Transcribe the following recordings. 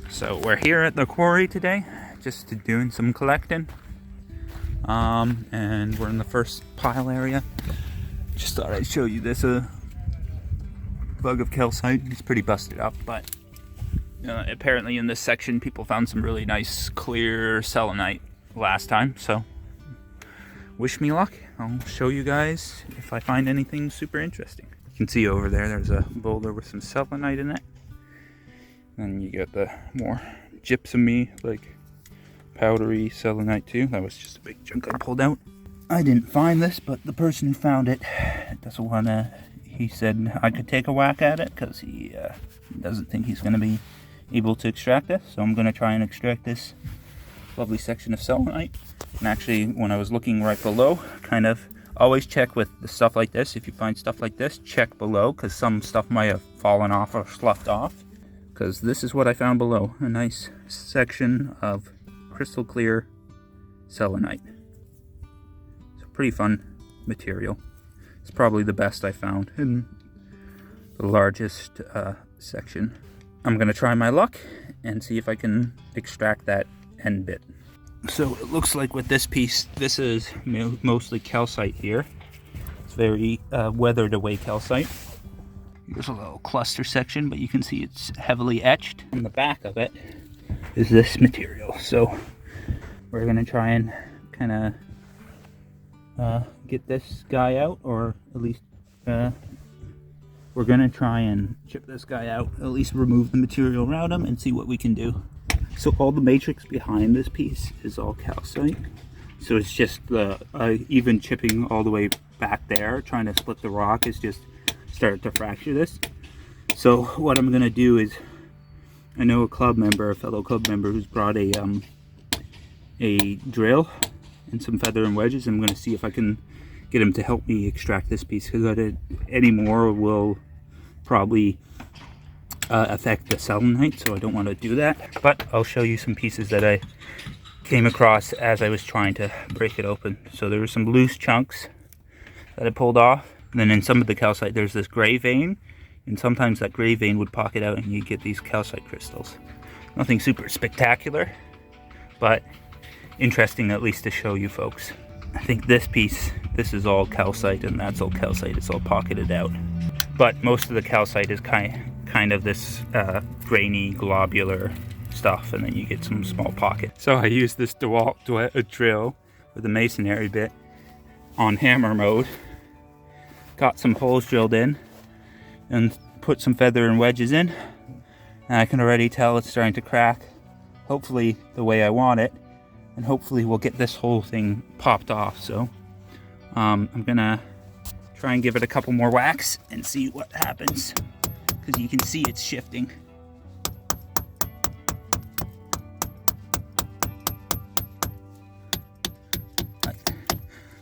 So we're here at the quarry today, just doing some collecting. And we're in the first pile area. Just thought I'd show you this bug of calcite. It's pretty busted up, but apparently in this section people found some really nice clear selenite last time. So wish me luck. I'll show you guys if I find anything super interesting. You can see over there's a boulder with some selenite in it. And you get the more gypsum-y, like powdery selenite too. That was just a big chunk I pulled out. I didn't find this, but the person who found it doesn't want to. He said I could take a whack at it because he doesn't think he's going to be able to extract it. So I'm going to try and extract this lovely section of selenite. And actually, when I was looking right below, kind of always check with the stuff like this. If you find stuff like this, check below because some stuff might have fallen off or sloughed off. Because this is what I found below, a nice section of crystal clear selenite. It's a pretty fun material. It's probably the best I found in the largest section. I'm going to try my luck and see if I can extract that end bit. So it looks like with this piece, this is mostly calcite here. It's very weathered away calcite. There's a little cluster section, but you can see it's heavily etched. On the back of it is this material. So we're going to try and kind of get this guy out, or at least we're going to try and chip this guy out, at least remove the material around him and see what we can do. So all the matrix behind this piece is all calcite. So it's just the even chipping all the way back there, trying to split the rock is just start to fracture this. So what I'm gonna do is, I know a fellow club member who's brought a drill and some feather and wedges. I'm gonna see if I can get him to help me extract this piece, because any more will probably affect the selenite, so I don't want to do that. But I'll show you some pieces that I came across as I was trying to break it open. So there were some loose chunks that I pulled off. And then in some of the calcite, there's this gray vein, and sometimes that gray vein would pocket out and you get these calcite crystals. Nothing super spectacular, but interesting at least to show you folks. I think this piece, this is all calcite and that's all calcite. It's all pocketed out. But most of the calcite is kind of this grainy, globular stuff, and then you get some small pockets. So I used this DeWalt drill with a masonry bit on hammer mode. Got some holes drilled in and put some feather and wedges in, and I can already tell it's starting to crack, hopefully the way I want it, and hopefully we'll get this whole thing popped off. So I'm gonna try and give it a couple more whacks and see what happens, because you can see it's shifting.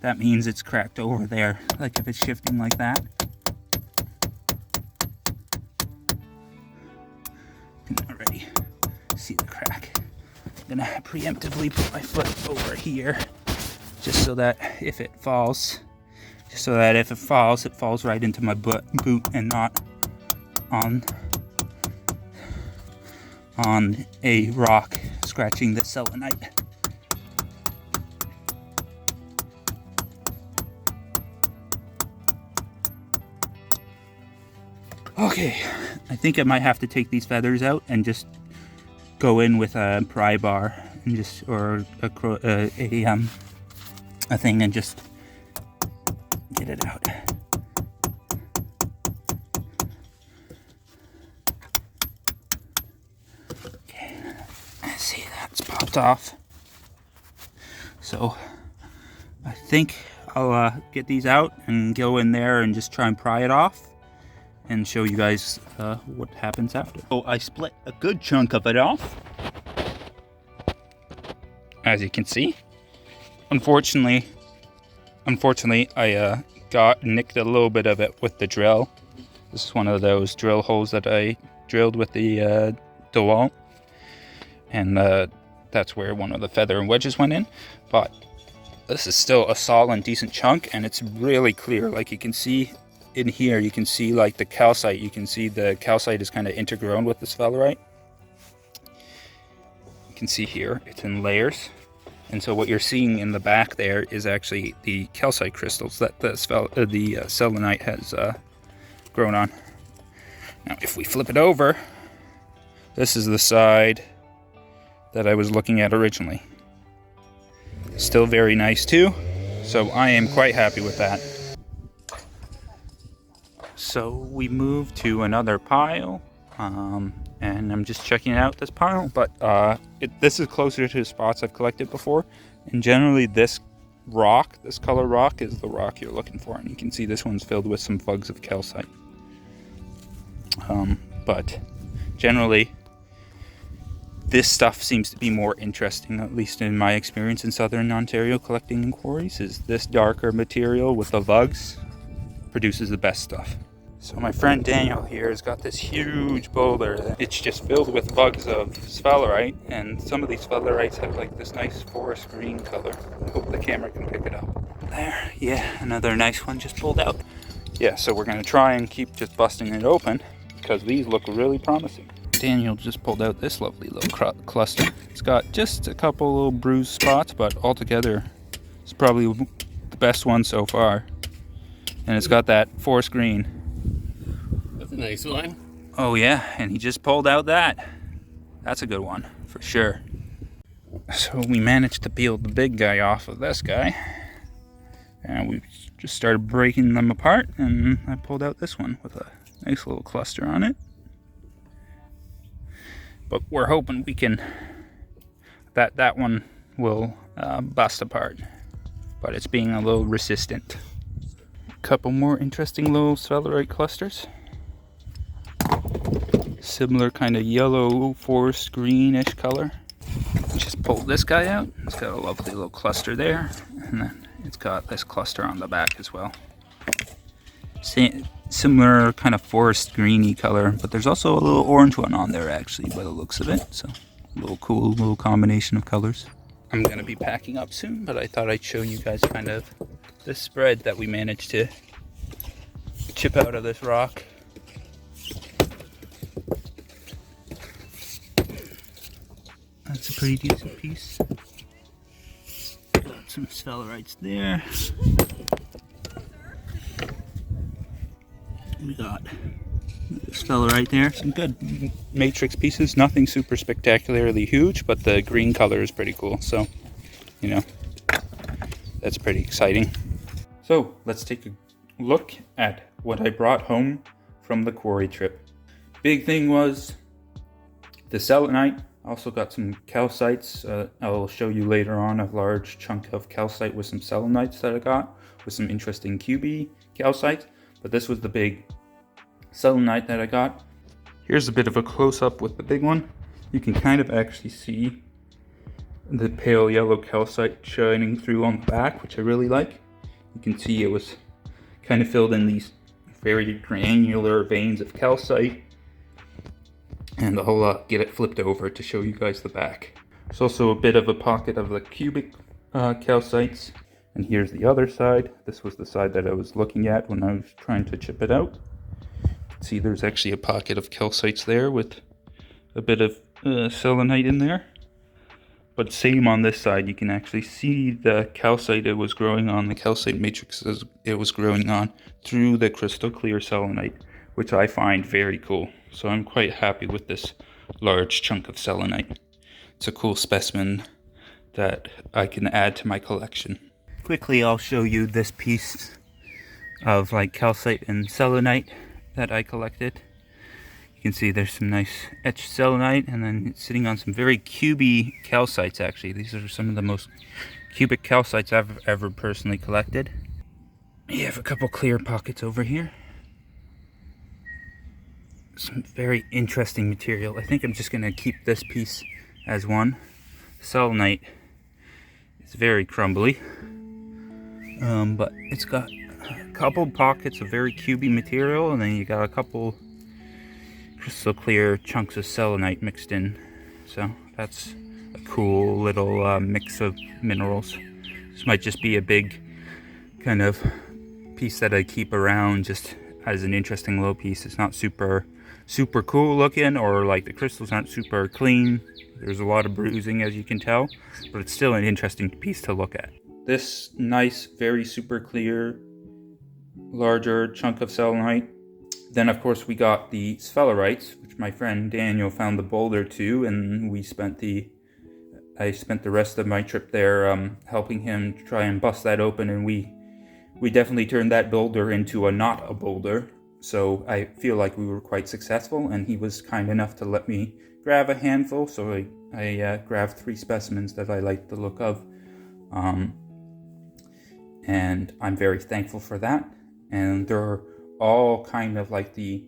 That means it's cracked over there, like if it's shifting like that. You can already see the crack. I'm gonna preemptively put my foot over here, just so that if it falls, it falls right into my boot and not on a rock scratching the selenite. Okay, I think I might have to take these feathers out and just go in with a pry bar and just, or a thing, and just get it out. Okay, see, that's popped off. So I think I'll get these out and go in there and just try and pry it off and show you guys what happens after. So I split a good chunk of it off, as you can see. Unfortunately, I nicked a little bit of it with the drill. This is one of those drill holes that I drilled with the DeWalt, and that's where one of the feather and wedges went in. But this is still a solid, decent chunk, and it's really clear. Like you can see in here, you can see like the calcite. You can see the calcite is kind of intergrown with the sphalerite. can see here, it's in layers. And so what you're seeing in the back there is actually the calcite crystals that the selenite has grown on. Now, if we flip it over, this is the side that I was looking at originally. Still very nice too, so I am quite happy with that. So we moved to another pile, and I'm just checking out this pile, but this is closer to spots I've collected before, and generally this rock, this color rock, is the rock you're looking for, and you can see this one's filled with some vugs of calcite. But generally this stuff seems to be more interesting, at least in my experience in southern Ontario collecting in quarries, is this darker material with the vugs produces the best stuff. So my friend Daniel here has got this huge boulder. It's just filled with vugs of sphalerite, and some of these sphalerites have like this nice forest green color. I hope the camera can pick it up. There, yeah, another nice one just pulled out. Yeah, so we're gonna try and keep just busting it open because these look really promising. Daniel just pulled out this lovely little cluster. It's got just a couple little bruised spots, but altogether it's probably the best one so far. And it's got that forest green. That's a nice one. Oh yeah, and he just pulled out that. That's a good one, for sure. So we managed to peel the big guy off of this guy. And we just started breaking them apart, and I pulled out this one with a nice little cluster on it. But we're hoping we can, that one will bust apart. But it's being a little resistant. A couple more interesting little sphalerite clusters. Similar kind of yellow forest greenish color. Just pulled this guy out. It's got a lovely little cluster there. And then it's got this cluster on the back as well. Similar kind of forest greeny color, but there's also a little orange one on there actually by the looks of it. So a little cool little combination of colors. I'm gonna be packing up soon, but I thought I'd show you guys kind of the spread that we managed to chip out of this rock. That's a pretty decent piece. Got some sphalerites there. We got sphalerite there. Some good matrix pieces. Nothing super spectacularly huge, but the green color is pretty cool. So, you know, that's pretty exciting. So let's take a look at what I brought home from the quarry trip. Big thing was the selenite. Also got some calcites. I'll show you later on a large chunk of calcite with some selenites that I got with some interesting QB calcite. But this was the big selenite that I got. Here's a bit of a close-up with the big one. You can kind of actually see the pale yellow calcite shining through on the back, which I really like. You can see it was kind of filled in these very granular veins of calcite. And the whole get it flipped over to show you guys the back. There's also a bit of a pocket of the cubic calcites. And here's the other side. This was the side that I was looking at when I was trying to chip it out. You can see there's actually a pocket of calcites there with a bit of selenite in there. But same on this side, you can actually see the calcite it was growing on, the calcite matrix it was growing on through the crystal clear selenite, which I find very cool. So I'm quite happy with this large chunk of selenite. It's a cool specimen that I can add to my collection. Quickly, I'll show you this piece of like calcite and selenite that I collected. You can see there's some nice etched selenite, and then it's sitting on some very cubey calcites actually. These are some of the most cubic calcites I've ever personally collected. You have a couple clear pockets over here. Some very interesting material. I think I'm just going to keep this piece as one. Selenite is very crumbly. But it's got a couple pockets of very cubey material, and then you got a couple crystal clear chunks of selenite mixed in. So that's a cool little mix of minerals. This might just be a big kind of piece that I keep around just as an interesting little piece. It's not super super cool looking, or like the crystals aren't super clean. There's a lot of bruising, as you can tell, but it's still an interesting piece to look at. This nice, very super clear, larger chunk of selenite. Then of course we got the sphalerites, which my friend Daniel found the boulder to, and I spent the rest of my trip there helping him try and bust that open, and we definitely turned that boulder into not a boulder. So I feel like we were quite successful, and he was kind enough to let me grab a handful. So I grabbed 3 specimens that I liked the look of, and I'm very thankful for that. And they're all kind of like the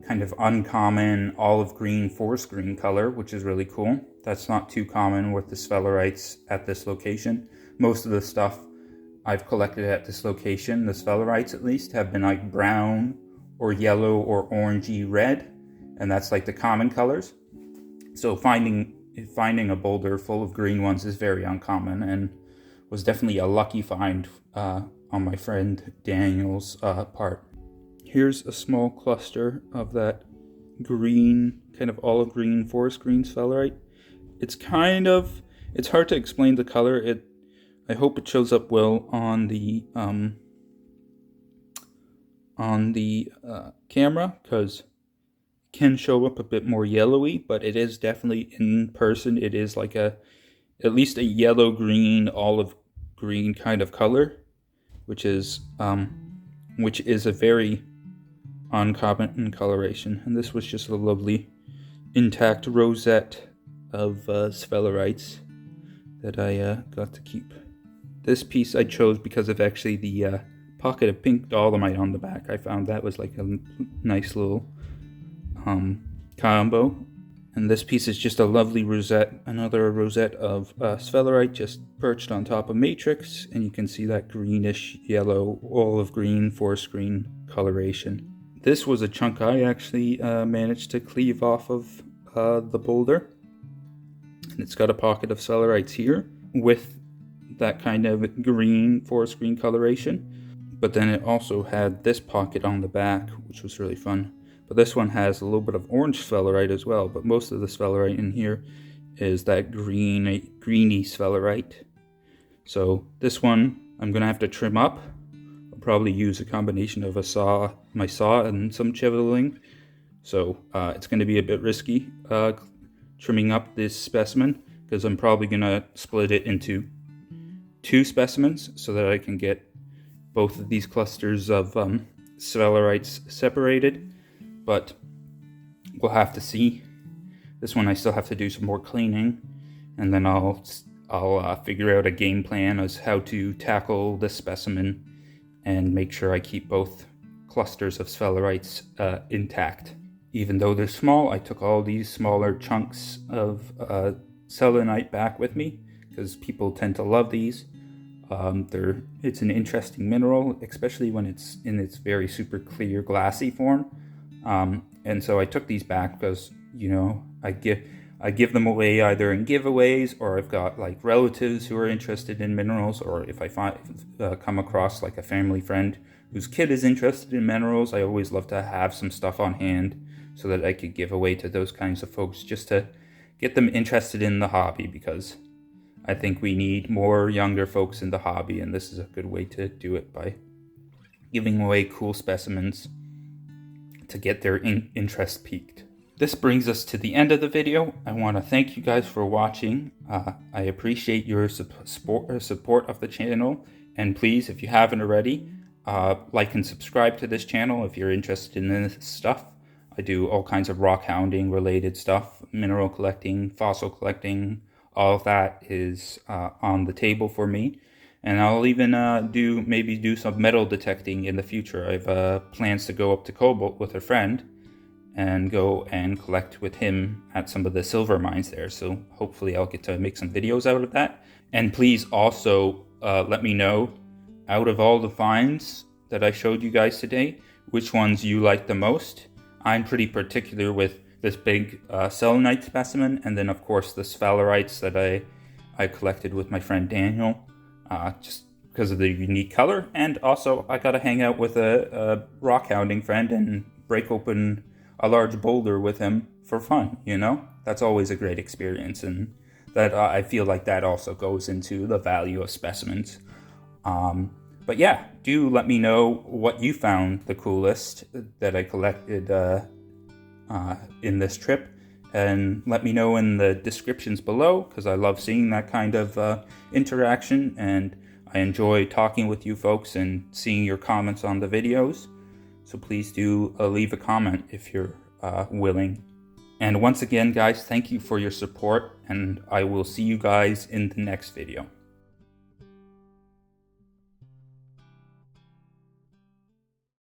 kind of uncommon olive green forest green color, which is really cool. That's not too common with the sphalerites at this location. Most of the stuff I've collected at this location, the sphalerites at least, have been like brown or yellow or orangey red, and that's like the common colors. So finding a boulder full of green ones is very uncommon, and was definitely a lucky find on my friend Daniel's part. Here's a small cluster of that green, kind of olive green, forest green sphalerite. It's hard to explain the color. I hope it shows up well on the camera, because it can show up a bit more yellowy, but it is definitely in person. It is like at least a yellow green, olive green kind of color, which is a very uncommon coloration. And this was just a lovely intact rosette of sphalerites that I got to keep. This piece I chose because of actually the pocket of pink dolomite on the back. I found that was like a nice little combo. And this piece is just a lovely rosette, another rosette of sphalerite just perched on top of matrix, and you can see that greenish yellow, olive green, forest green coloration. This was a chunk I actually managed to cleave off of the boulder, and it's got a pocket of sphalerites here with that kind of green, forest green coloration, but then it also had this pocket on the back, which was really fun. But this one has a little bit of orange sphalerite as well, but most of the sphalerite in here is that greeny sphalerite. So this one I'm gonna have to trim up. I'll probably use a combination of my saw and some chiseling. So it's gonna be a bit risky trimming up this specimen, because I'm probably gonna split it into 2 specimens so that I can get both of these clusters of sphalerites separated. But we'll have to see. This one I still have to do some more cleaning, and then I'll figure out a game plan as how to tackle this specimen and make sure I keep both clusters of sphalerites intact. Even though they're small, I took all these smaller chunks of selenite back with me, because people tend to love these. It's an interesting mineral, especially when it's in its very super clear glassy form. And so I took these back because, I give them away either in giveaways, or I've got like relatives who are interested in minerals, or if I come across like a family friend whose kid is interested in minerals, I always love to have some stuff on hand so that I could give away to those kinds of folks, just to get them interested in the hobby, because I think we need more younger folks in the hobby, and this is a good way to do it, by giving away cool specimens to get their interest piqued. This brings us to the end of the video. I want to thank you guys for watching. I appreciate your support of the channel, and please, if you haven't already, like and subscribe to this channel if you're interested in this stuff. I do all kinds of rockhounding related stuff, mineral collecting, fossil collecting. All of that is on the table for me. And I'll even do some metal detecting in the future. I have plans to go up to Cobalt with a friend and go and collect with him at some of the silver mines there. So hopefully I'll get to make some videos out of that. And please also let me know, out of all the finds that I showed you guys today, which ones you like the most. I'm pretty particular with this big selenite specimen, and then of course the sphalerites that I collected with my friend Daniel, just because of the unique color. And also I got to hang out with a rockhounding friend and break open a large boulder with him for fun, you know? That's always a great experience, and that I feel like that also goes into the value of specimens. But yeah, do let me know what you found the coolest that I collected in this trip, and let me know in the descriptions below, because I love seeing that kind of interaction, and I enjoy talking with you folks and seeing your comments on the videos. So please do leave a comment if you're willing. And once again, guys, thank you for your support, and I will see you guys in the next video.